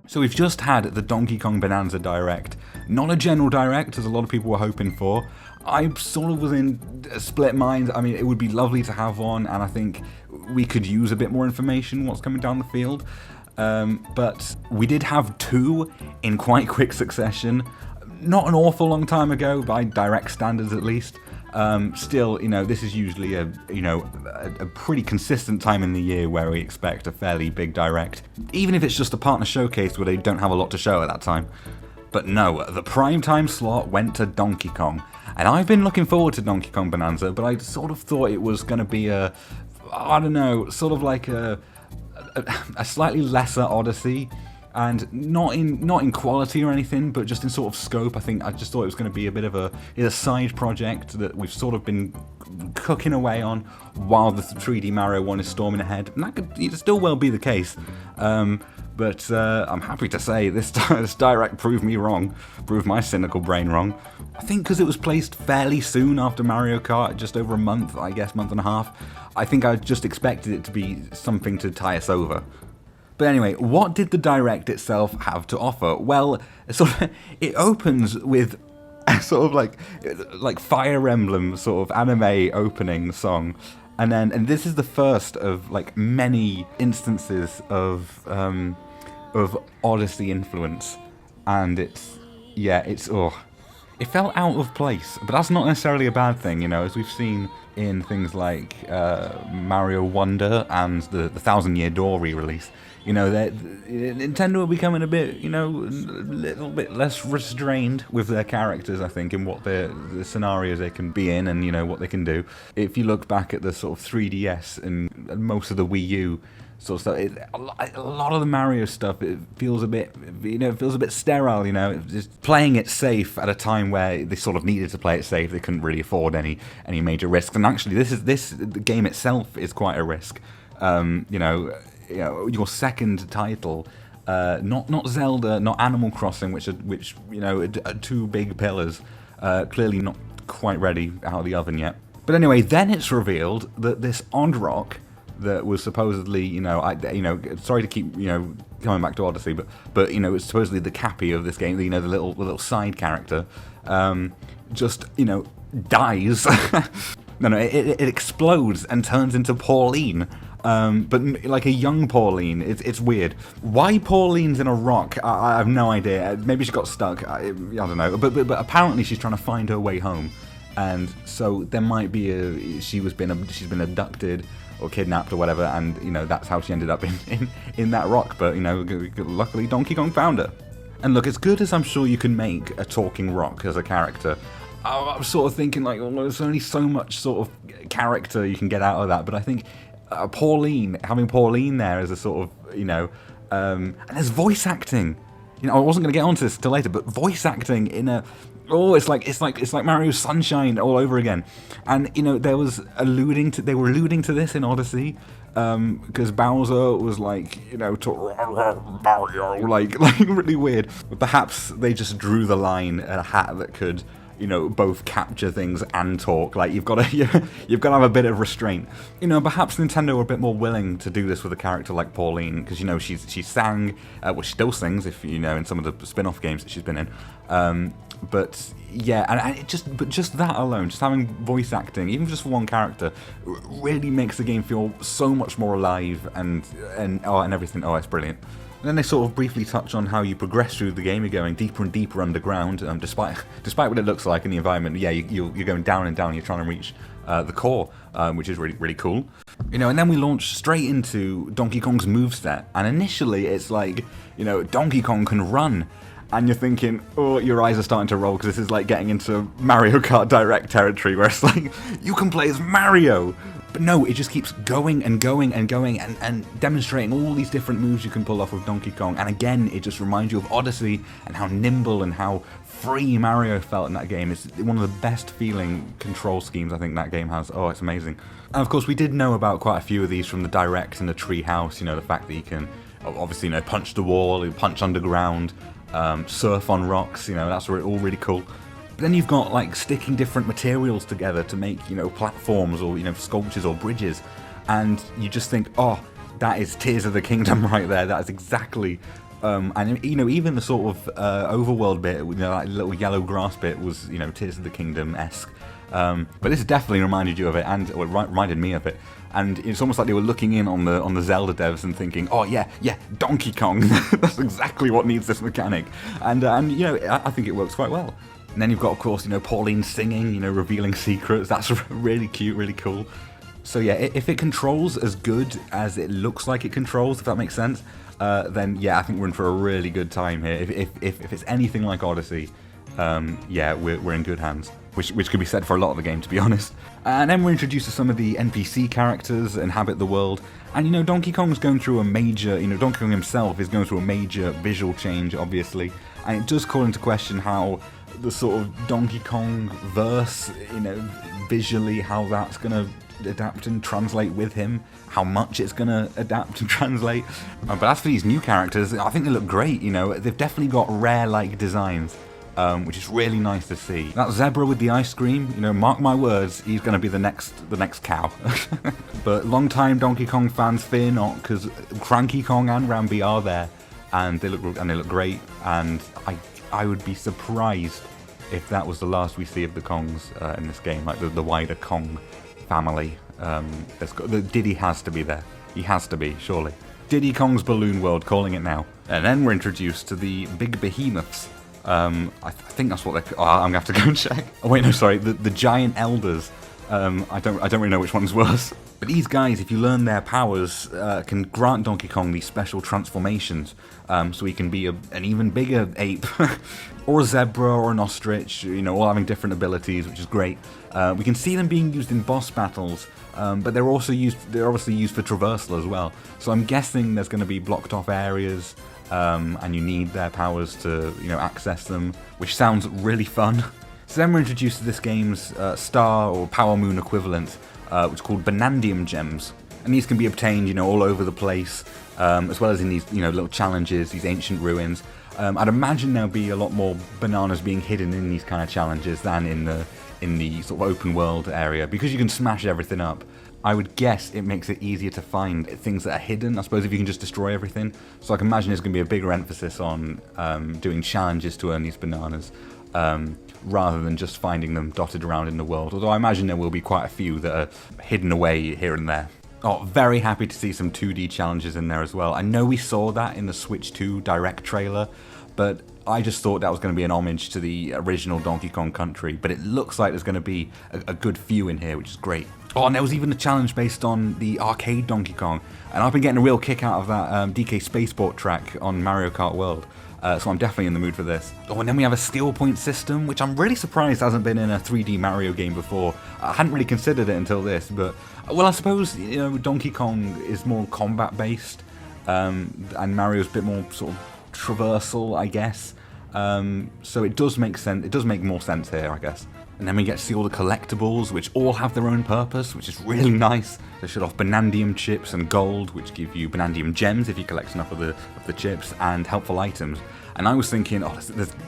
So we've just had the Donkey Kong Bonanza Direct. Not a general Direct, as a lot of people were hoping for. I sort of was in a split mind. I mean, it would be lovely to have one, and I think we could use a bit more information what's coming down the field. But we did have two in quite quick succession. Not an awful long time ago, by Direct standards at least. Still, this is usually a pretty consistent time in the year where we expect a fairly big Direct, even if it's just a partner showcase where they don't have a lot to show at that time. But no, the primetime slot went to Donkey Kong, and I've been looking forward to Donkey Kong Bonanza, but I sort of thought it was going to be sort of like a slightly lesser Odyssey. And not in quality or anything, but just in sort of scope. I just thought it was going to be a bit of a side project that we've sort of been cooking away on while the 3D Mario one is storming ahead. And that could still well be the case. But I'm happy to say this Direct proved me wrong, proved my cynical brain wrong. I think because it was placed fairly soon after Mario Kart, just over a month, I guess, month and a half. I think I just expected it to be something to tie us over. But anyway, what did the Direct itself have to offer? Well, it opens with a sort of like Fire Emblem sort of anime opening song, and this is the first of like many instances of Odyssey influence, and it felt out of place, but that's not necessarily a bad thing, as we've seen in things like Mario Wonder and the Thousand Year Door re-release. Nintendo are becoming a bit, a little bit less restrained with their characters, I think, in what the scenarios they can be in and, what they can do. If you look back at the sort of 3DS and most of the Wii U sort of stuff, a lot of the Mario stuff, it feels a bit, sterile, just playing it safe at a time where they sort of needed to play it safe. They couldn't really afford any major risks. And actually, the game itself is quite a risk. Your second title, not Zelda, not Animal Crossing, which are two big pillars, clearly not quite ready out of the oven yet. But anyway, then it's revealed that this Odd Rock that was supposedly, sorry to keep, coming back to Odyssey, but it's supposedly the Cappy of this game, the little side character, just, dies. No, it explodes and turns into Pauline. But like a young Pauline. It's weird. Why Pauline's in a rock, I have no idea. Maybe she got stuck, I don't know. But apparently she's trying to find her way home. And so there might be she's been abducted or kidnapped or whatever, and that's how she ended up in that rock. But luckily Donkey Kong found her. And look, as good as I'm sure you can make a talking rock as a character, I was sort of thinking like, well, there's only so much sort of character you can get out of that. But I think having Pauline there as a sort of, and there's voice acting. I wasn't going to get onto this till later, but voice acting in it's like Mario Sunshine all over again. And they were alluding to this in Odyssey, because Bowser was like, Mario, like really weird. But perhaps they just drew the line at a hat that could, both capture things and talk. Like you've got to have a bit of restraint. Perhaps Nintendo were a bit more willing to do this with a character like Pauline, because she sang, she still sings in some of the spin-off games that she's been in. But yeah, and just that alone, just having voice acting, even just for one character, really makes the game feel so much more alive and everything. Oh, it's brilliant. And then they sort of briefly touch on how you progress through the game. You're going deeper and deeper underground, despite what it looks like in the environment. Yeah, you're going down and down. You're trying to reach the core, which is really, really cool. And then we launch straight into Donkey Kong's moveset. And initially, it's like, Donkey Kong can run. And you're thinking, oh, your eyes are starting to roll, because this is like getting into Mario Kart Direct territory, where it's like, you can play as Mario! But no, it just keeps going and going and going and demonstrating all these different moves you can pull off with Donkey Kong. And again, it just reminds you of Odyssey and how nimble and how free Mario felt in that game. It's one of the best feeling control schemes I think that game has. Oh, it's amazing. And of course, we did know about quite a few of these from the Direct and the Tree House, the fact that you can obviously, punch the wall, punch underground, surf on rocks, that's all really cool. But then you've got like sticking different materials together to make, platforms or, sculptures or bridges. And you just think, oh, that is Tears of the Kingdom right there. That is exactly And you know, even the sort of overworld bit, you know, that little yellow grass bit was, you know, Tears of the Kingdom-esque. But this definitely reminded you of it, and or it reminded me of it. And it's almost like they were looking in on the Zelda devs and thinking, oh yeah, Donkey Kong, that's exactly what needs this mechanic. And you know, I think it works quite well. And then you've got, of course, you know, Pauline singing, you know, revealing secrets. That's really cute, really cool. So yeah, if it controls as good as it looks like it controls, if that makes sense, then yeah, I think we're in for a really good time here. If it's anything like Odyssey, yeah, we're in good hands. Which could be said for a lot of the game, to be honest. And then we're introduced to some of the NPC characters inhabit the world. And, you know, Donkey Kong's going through a major, you know, Donkey Kong himself is going through a major visual change, obviously. And it does call into question how the sort of Donkey Kong verse, you know, visually, how that's going to adapt and translate with him, how much it's going to adapt and translate. But as for these new characters, I think they look great, you know. They've definitely got Rare-like designs. Which is really nice to see. That zebra with the ice cream, you know, mark my words, he's going to be the next cow. But long-time Donkey Kong fans, fear not, because Cranky Kong and Rambi are there, and they look great. And I would be surprised if that was the last we see of the Kongs in this game, like the wider Kong family. Diddy has to be there. He has to be, surely. Diddy Kong's Balloon World, calling it now. And then we're introduced to the big behemoths. I think that's what they're. Oh, I'm gonna have to go and check. Oh wait, no, sorry. The giant elders. I don't really know which one's worse. But these guys, if you learn their powers, can grant Donkey Kong these special transformations. So he can be an even bigger ape, or a zebra, or an ostrich. You know, all having different abilities, which is great. We can see them being used in boss battles. But they're obviously used for traversal as well. So I'm guessing there's going to be blocked off areas. And you need their powers to, you know, access them, which sounds really fun. So then we're introduced to this game's star or power moon equivalent, which is called Banandium gems, and these can be obtained, you know, all over the place, as well as in these, you know, little challenges, these ancient ruins. I'd imagine there'll be a lot more bananas being hidden in these kind of challenges than in the sort of open world area, because you can smash everything up. I would guess it makes it easier to find things that are hidden, I suppose, if you can just destroy everything. So I can imagine there's going to be a bigger emphasis on doing challenges to earn these bananas, rather than just finding them dotted around in the world. Although I imagine there will be quite a few that are hidden away here and there. Oh, very happy to see some 2D challenges in there as well. I know we saw that in the Switch 2 Direct trailer, but I just thought that was going to be an homage to the original Donkey Kong Country. But it looks like there's going to be a good few in here, which is great. Oh, and there was even a challenge based on the arcade Donkey Kong. And I've been getting a real kick out of that DK Spaceport track on Mario Kart World. So I'm definitely in the mood for this. Oh, and then we have a steel point system, which I'm really surprised hasn't been in a 3D Mario game before. I hadn't really considered it until this, but... Well, I suppose, you know, Donkey Kong is more combat-based, and Mario's a bit more sort of traversal, I guess. So it does make sense. It does make more sense here, I guess. And then we get to see all the collectibles, which all have their own purpose, which is really nice. They shoot off Banandium chips and gold, which give you Banandium gems if you collect enough of the chips, and helpful items. And I was thinking, oh,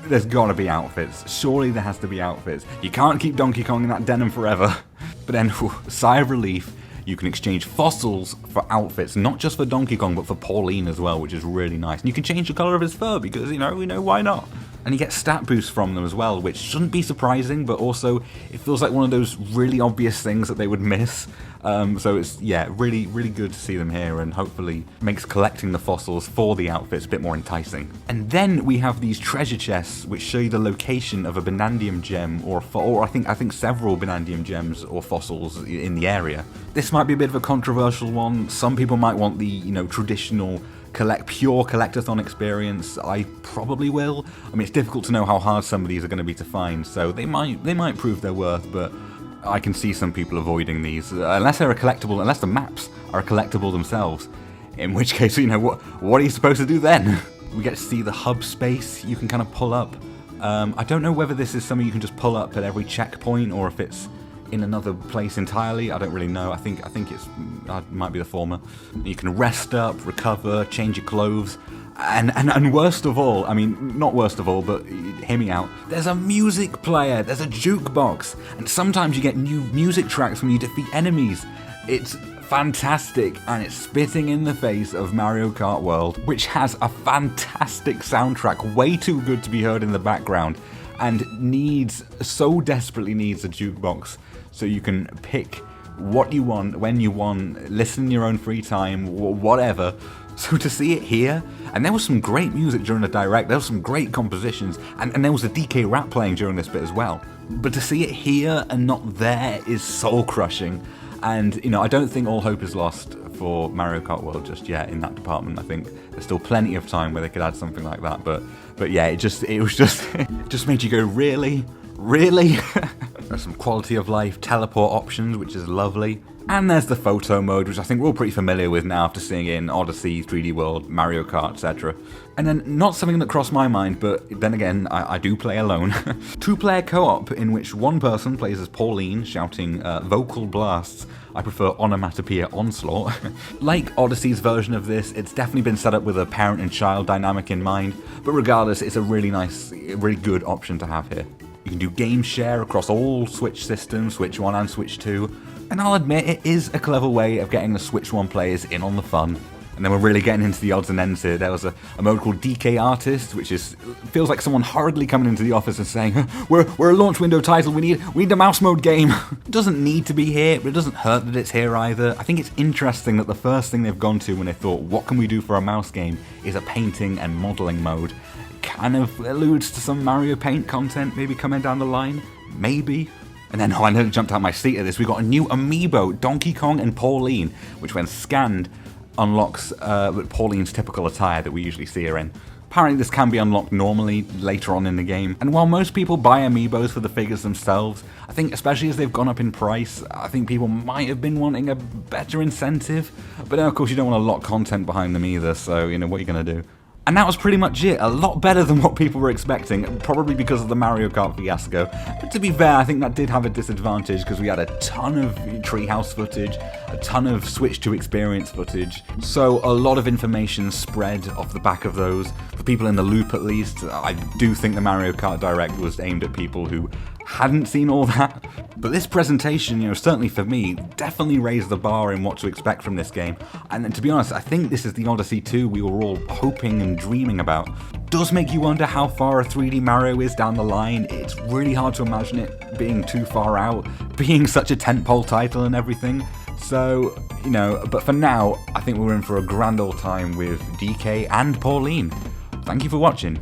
there's got to be outfits. Surely there has to be outfits. You can't keep Donkey Kong in that denim forever. But then, sigh of relief, you can exchange fossils for outfits, not just for Donkey Kong, but for Pauline as well, which is really nice. And you can change the color of his fur because, you know, why not? And you get stat boosts from them as well, which shouldn't be surprising, but also it feels like one of those really obvious things that they would miss. So it's, yeah, really, really good to see them here, and hopefully makes collecting the fossils for the outfits a bit more enticing. And then we have these treasure chests, which show you the location of a Banandium gem, or I think several Banandium gems or fossils in the area. This might be a bit of a controversial one. Some people might want the, you know, traditional pure collectathon experience. I probably will. I mean, it's difficult to know how hard some of these are going to be to find, so they might prove their worth, but I can see some people avoiding these, unless they're a collectible, unless the maps are a collectible themselves, in which case, you know, what are you supposed to do then? We get to see the hub space you can kind of pull up. I don't know whether this is something you can just pull up at every checkpoint, or if it's in another place entirely. I don't really know. I think it might be the former. You can rest up, recover, change your clothes, and worst of all, I mean, not worst of all, but hear me out, there's a music player, there's a jukebox, and sometimes you get new music tracks when you defeat enemies. It's fantastic, and it's spitting in the face of Mario Kart World, which has a fantastic soundtrack, way too good to be heard in the background, and so desperately needs a jukebox so you can pick what you want, when you want, listen in your own free time, whatever. So to see it here, and there was some great music during the direct, there was some great compositions, and there was a DK rap playing during this bit as well. But to see it here and not there is soul crushing. And, you know, I don't think all hope is lost for Mario Kart World just yet in that department. I think there's still plenty of time where they could add something like that. But yeah, it just made you go, really? Really? There's some quality of life teleport options, which is lovely. And there's the photo mode, which I think we're all pretty familiar with now after seeing it in Odyssey, 3D World, Mario Kart, etc. And then, not something that crossed my mind, but then again, I do play alone. 2-player co-op in which one person plays as Pauline, shouting vocal blasts. I prefer onomatopoeia onslaught. Like Odyssey's version of this, it's definitely been set up with a parent and child dynamic in mind, but regardless, it's a really nice, really good option to have here. You can do game share across all Switch systems, Switch 1 and Switch 2, and I'll admit it is a clever way of getting the Switch 1 players in on the fun. And then we're really getting into the odds and ends here. There was a mode called DK Artist, which feels like someone hurriedly coming into the office and saying, we're a launch window title, we need a mouse mode game. It doesn't need to be here, but it doesn't hurt that it's here either. I think it's interesting that the first thing they've gone to when they thought, what can we do for a mouse game, is a painting and modelling mode. Kind of alludes to some Mario Paint content maybe coming down the line, maybe. And then, I nearly jumped out my seat at this, we got a new amiibo, Donkey Kong and Pauline, which when scanned unlocks Pauline's typical attire that we usually see her in. Apparently this can be unlocked normally later on in the game, and while most people buy amiibos for the figures themselves, I think especially as they've gone up in price, I think people might have been wanting a better incentive, but then of course you don't want to lock content behind them either, so you know, what are you going to do? And that was pretty much it, a lot better than what people were expecting, probably because of the Mario Kart fiasco. But to be fair, I think that did have a disadvantage because we had a ton of treehouse footage, a ton of Switch 2 experience footage, so a lot of information spread off the back of those. For people in the loop at least, I do think the Mario Kart Direct was aimed at people who hadn't seen all that. But this presentation, you know, certainly for me, definitely raised the bar in what to expect from this game. And to be honest, I think this is the Odyssey 2 we were all hoping and dreaming about. Does make you wonder how far a 3D Mario is down the line. It's really hard to imagine it being too far out, being such a tentpole title and everything. So, you know, but for now, I think we're in for a grand old time with DK and Pauline. Thank you for watching.